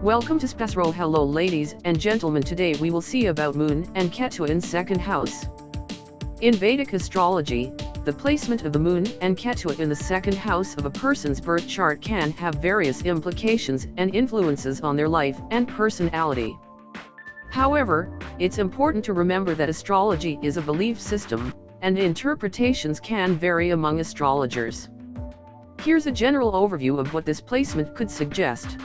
Welcome to SPASRO. Hello ladies and gentlemen, today we will see about Moon and Ketu in second house. In Vedic astrology, the placement of the Moon and Ketu in the second house of a person's birth chart can have various implications and influences on their life and personality. However, it's important to remember that astrology is a belief system, and interpretations can vary among astrologers. Here's a general overview of what this placement could suggest.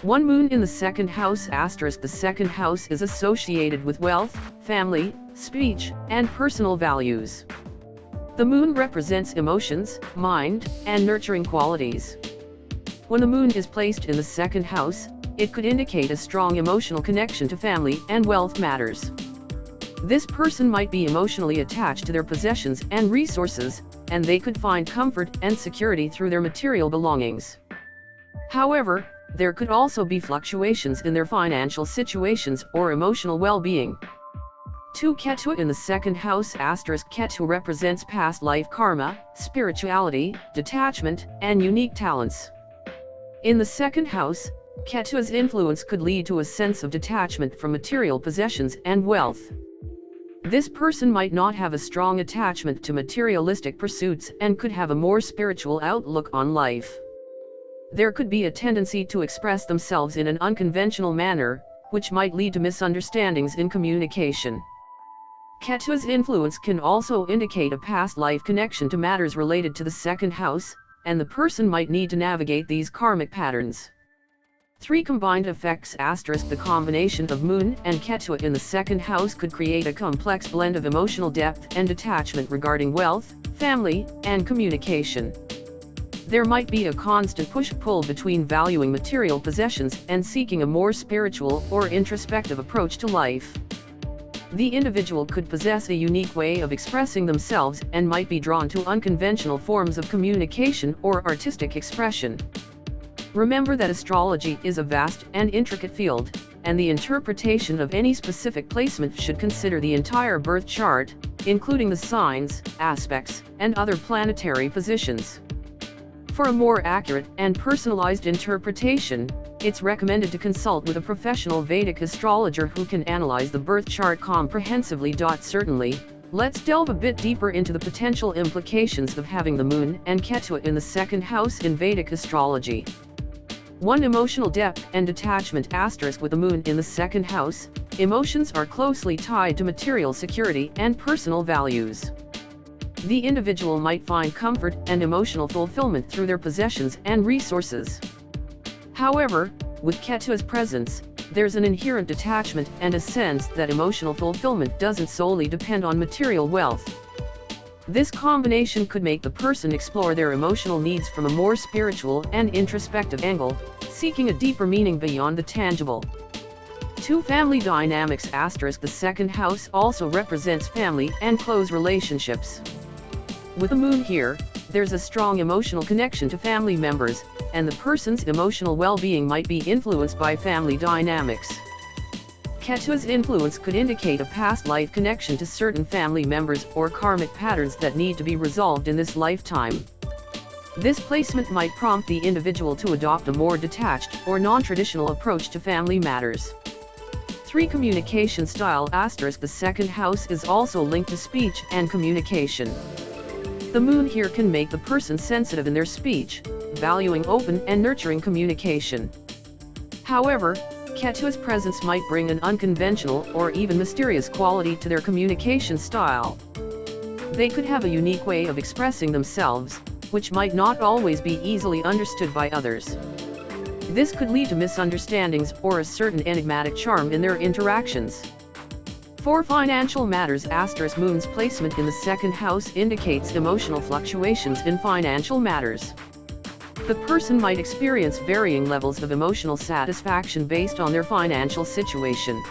1. Moon in the second house. The second house is associated with wealth, family, speech, and personal values. The moon represents emotions, mind, and nurturing qualities. When the moon is placed in the second house, it could indicate a strong emotional connection to family and wealth matters. This person might be emotionally attached to their possessions and resources, and they could find comfort and security through their material belongings. However, there could also be fluctuations in their financial situations or emotional well-being. 2. Ketu in the second house. Ketu represents past life karma, spirituality, detachment, and unique talents. In the second house, Ketu's influence could lead to a sense of detachment from material possessions and wealth. This person might not have a strong attachment to materialistic pursuits and could have a more spiritual outlook on life. There could be a tendency to express themselves in an unconventional manner, which might lead to misunderstandings in communication. Ketu's influence can also indicate a past life connection to matters related to the second house, and the person might need to navigate these karmic patterns. 3. Combined effects. The combination of Moon and Ketu in the second house could create a complex blend of emotional depth and detachment regarding wealth, family, and communication. There might be a constant push-pull between valuing material possessions and seeking a more spiritual or introspective approach to life. The individual could possess a unique way of expressing themselves and might be drawn to unconventional forms of communication or artistic expression. Remember that astrology is a vast and intricate field, and the interpretation of any specific placement should consider the entire birth chart, including the signs, aspects, and other planetary positions. For a more accurate and personalized interpretation, it's recommended to consult with a professional Vedic astrologer who can analyze the birth chart comprehensively. Certainly, let's delve a bit deeper into the potential implications of having the Moon and Ketu in the second house in Vedic astrology. 1. Emotional depth and detachment. With the Moon in the second house, emotions are closely tied to material security and personal values. The individual might find comfort and emotional fulfillment through their possessions and resources. However, with Ketu's presence, there's an inherent detachment and a sense that emotional fulfillment doesn't solely depend on material wealth. This combination could make the person explore their emotional needs from a more spiritual and introspective angle, seeking a deeper meaning beyond the tangible. 2. Family dynamics. The second house also represents family and close relationships. With the Moon here, there's a strong emotional connection to family members, and the person's emotional well-being might be influenced by family dynamics. Ketu's influence could indicate a past life connection to certain family members or karmic patterns that need to be resolved in this lifetime. This placement might prompt the individual to adopt a more detached or non-traditional approach to family matters. 3. Communication style. The second house is also linked to speech and communication. The Moon here can make the person sensitive in their speech, valuing open and nurturing communication. However, Ketu's presence might bring an unconventional or even mysterious quality to their communication style. They could have a unique way of expressing themselves, which might not always be easily understood by others. This could lead to misunderstandings or a certain enigmatic charm in their interactions. 4. Financial matters. Moon's placement in the second house indicates emotional fluctuations in financial matters. The person might experience varying levels of emotional satisfaction based on their financial situation.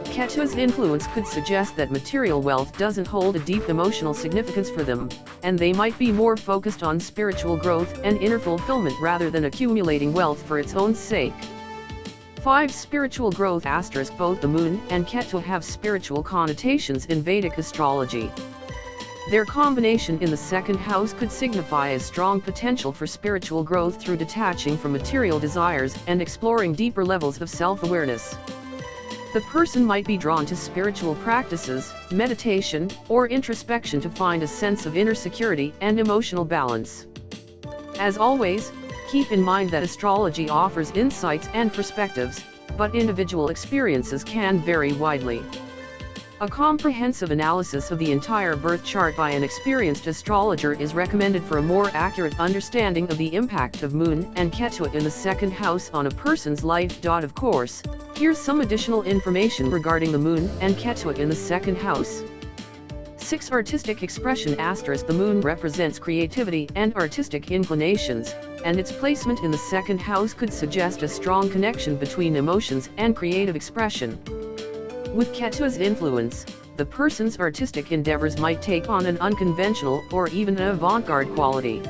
Ketu's influence could suggest that material wealth doesn't hold a deep emotional significance for them, and they might be more focused on spiritual growth and inner fulfillment rather than accumulating wealth for its own sake. 5. Spiritual growth. Both the Moon and Ketu have spiritual connotations in Vedic astrology. Their combination in the second house could signify a strong potential for spiritual growth through detaching from material desires and exploring deeper levels of self-awareness. The person might be drawn to spiritual practices, meditation, or introspection to find a sense of inner security and emotional balance. As always, keep in mind that astrology offers insights and perspectives, but individual experiences can vary widely. A comprehensive analysis of the entire birth chart by an experienced astrologer is recommended for a more accurate understanding of the impact of Moon and Ketu in the second house on a person's life. Of course, here's some additional information regarding the Moon and Ketu in the second house. 6. Artistic expression. The Moon represents creativity and artistic inclinations, and its placement in the second house could suggest a strong connection between emotions and creative expression. With Ketu's influence, the person's artistic endeavors might take on an unconventional or even an avant-garde quality.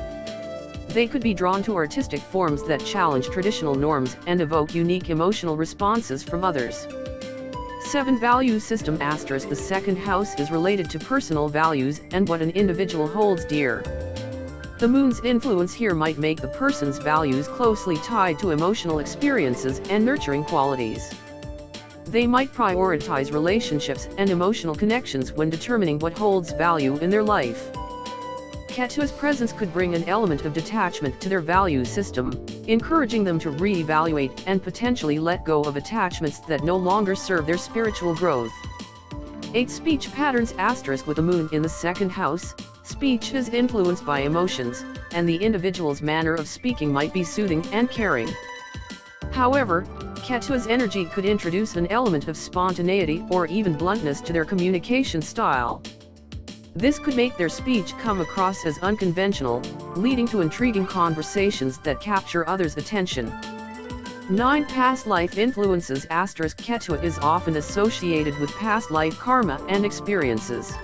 They could be drawn to artistic forms that challenge traditional norms and evoke unique emotional responses from others. 7. Value system. The second house is related to personal values and what an individual holds dear. The Moon's influence here might make the person's values closely tied to emotional experiences and nurturing qualities. They might prioritize relationships and emotional connections when determining what holds value in their life. Ketu's presence could bring an element of detachment to their value system, encouraging them to re-evaluate and potentially let go of attachments that no longer serve their spiritual growth. 8. Speech patterns. With the Moon in the second house, speech is influenced by emotions, and the individual's manner of speaking might be soothing and caring. However, Ketu's energy could introduce an element of spontaneity or even bluntness to their communication style. This could make their speech come across as unconventional, leading to intriguing conversations that capture others' attention. 9. Past life influences. Ketu is often associated with past life karma and experiences.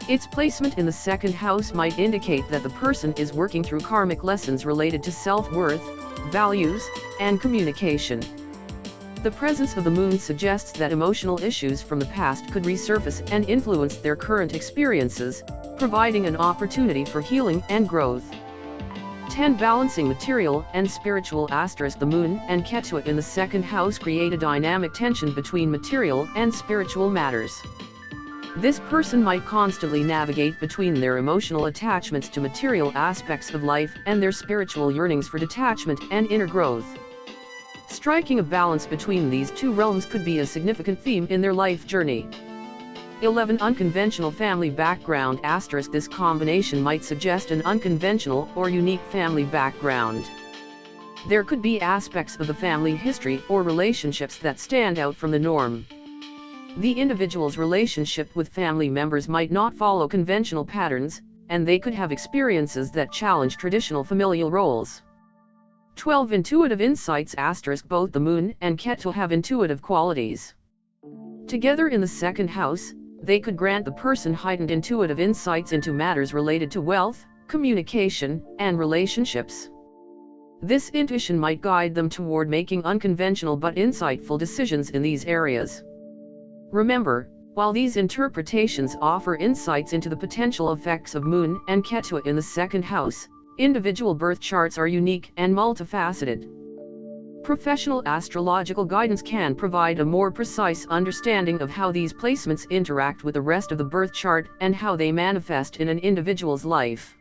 Its placement in the second house might indicate that the person is working through karmic lessons related to self-worth, values, and communication. The presence of the Moon suggests that emotional issues from the past could resurface and influence their current experiences, providing an opportunity for healing and growth. 10. Balancing material and spiritual. The Moon and Ketu in the second house create a dynamic tension between material and spiritual matters. This person might constantly navigate between their emotional attachments to material aspects of life and their spiritual yearnings for detachment and inner growth. Striking a balance between these two realms could be a significant theme in their life journey. 11. Unconventional family background. This combination might suggest an unconventional or unique family background. There could be aspects of the family history or relationships that stand out from the norm. The individual's relationship with family members might not follow conventional patterns, and they could have experiences that challenge traditional familial roles. 12. Intuitive insights. Both the Moon and Ketu have intuitive qualities. Together in the second house, they could grant the person heightened intuitive insights into matters related to wealth, communication, and relationships. This intuition might guide them toward making unconventional but insightful decisions in these areas. Remember, while these interpretations offer insights into the potential effects of Moon and Ketu in the second house, individual birth charts are unique and multifaceted. Professional astrological guidance can provide a more precise understanding of how these placements interact with the rest of the birth chart and how they manifest in an individual's life.